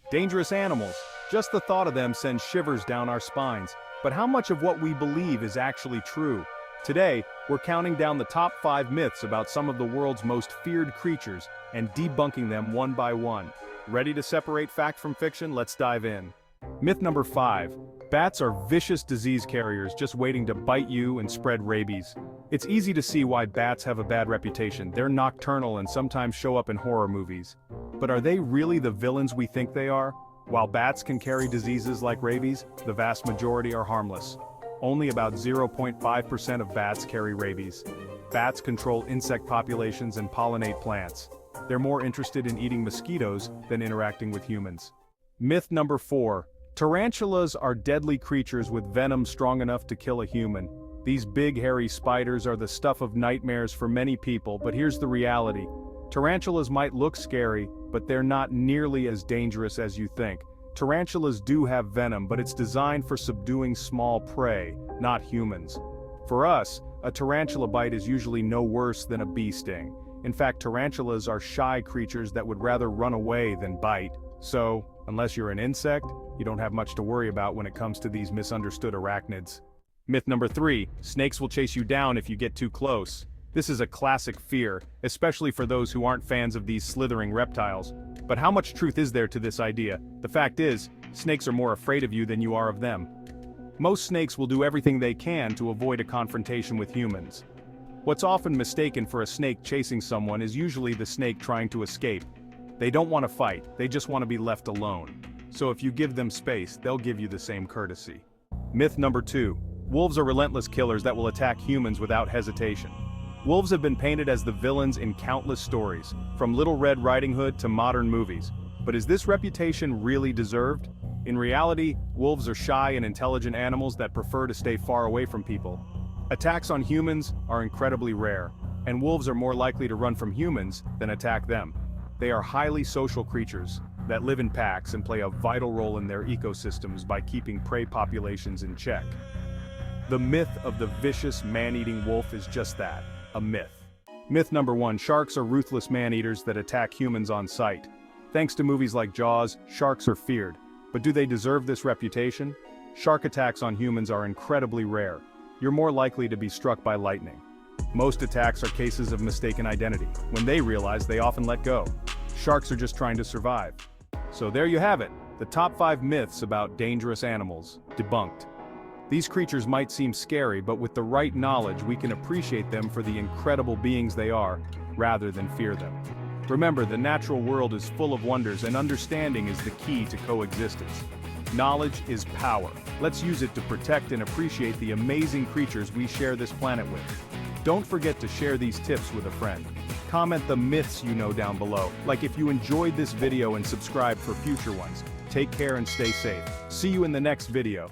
Dangerous animals. Just the thought of them sends shivers down our spines. But how much of what we believe is actually true? Today, we're counting down the top 5 myths about some of the world's most feared creatures and debunking them one by one. Ready to separate fact from fiction? Let's dive in. Myth number 5. Bats are vicious disease carriers just waiting to bite you and spread rabies. It's easy to see why bats have a bad reputation. They're nocturnal and sometimes show up in horror movies. But are they really the villains we think they are? While bats can carry diseases like rabies, the vast majority are harmless. Only about 0.5% of bats carry rabies. Bats control insect populations and pollinate plants. They're more interested in eating mosquitoes than interacting with humans. Myth number 4. Tarantulas are deadly creatures with venom strong enough to kill a human. These big hairy spiders are the stuff of nightmares for many people, but here's the reality. Tarantulas might look scary, but they're not nearly as dangerous as you think. Tarantulas do have venom, but it's designed for subduing small prey, not humans. For us, a tarantula bite is usually no worse than a bee sting. In fact, tarantulas are shy creatures that would rather run away than bite. So, unless you're an insect, you don't have much to worry about when it comes to these misunderstood arachnids. Myth number 3. Snakes will chase you down if you get too close. This is a classic fear, especially for those who aren't fans of these slithering reptiles. But how much truth is there to this idea? The fact is, snakes are more afraid of you than you are of them. Most snakes will do everything they can to avoid a confrontation with humans. What's often mistaken for a snake chasing someone is usually the snake trying to escape. They don't want to fight, they just want to be left alone. So if you give them space, they'll give you the same courtesy. Myth number 2. Wolves are relentless killers that will attack humans without hesitation. Wolves have been painted as the villains in countless stories, from Little Red Riding Hood to modern movies. But is this reputation really deserved? In reality, wolves are shy and intelligent animals that prefer to stay far away from people. Attacks on humans are incredibly rare, and wolves are more likely to run from humans than attack them. They are highly social creatures that live in packs and play a vital role in their ecosystems by keeping prey populations in check. The myth of the vicious man-eating wolf is just that. A myth. Myth number 1. Sharks are ruthless man-eaters that attack humans on sight. Thanks to movies like Jaws, sharks are feared. But do they deserve this reputation? Shark attacks on humans are incredibly rare. You're more likely to be struck by lightning. Most attacks are cases of mistaken identity. When they realize, they often let go. Sharks are just trying to survive. So there you have it, the top 5 myths about dangerous animals, debunked. These creatures might seem scary, but with the right knowledge we can appreciate them for the incredible beings they are, rather than fear them. Remember, the natural world is full of wonders and understanding is the key to coexistence. Knowledge is power. Let's use it to protect and appreciate the amazing creatures we share this planet with. Don't forget to share these tips with a friend. Comment the myths you know down below, like if you enjoyed this video, and subscribe for future ones. Take care and stay safe. See you in the next video.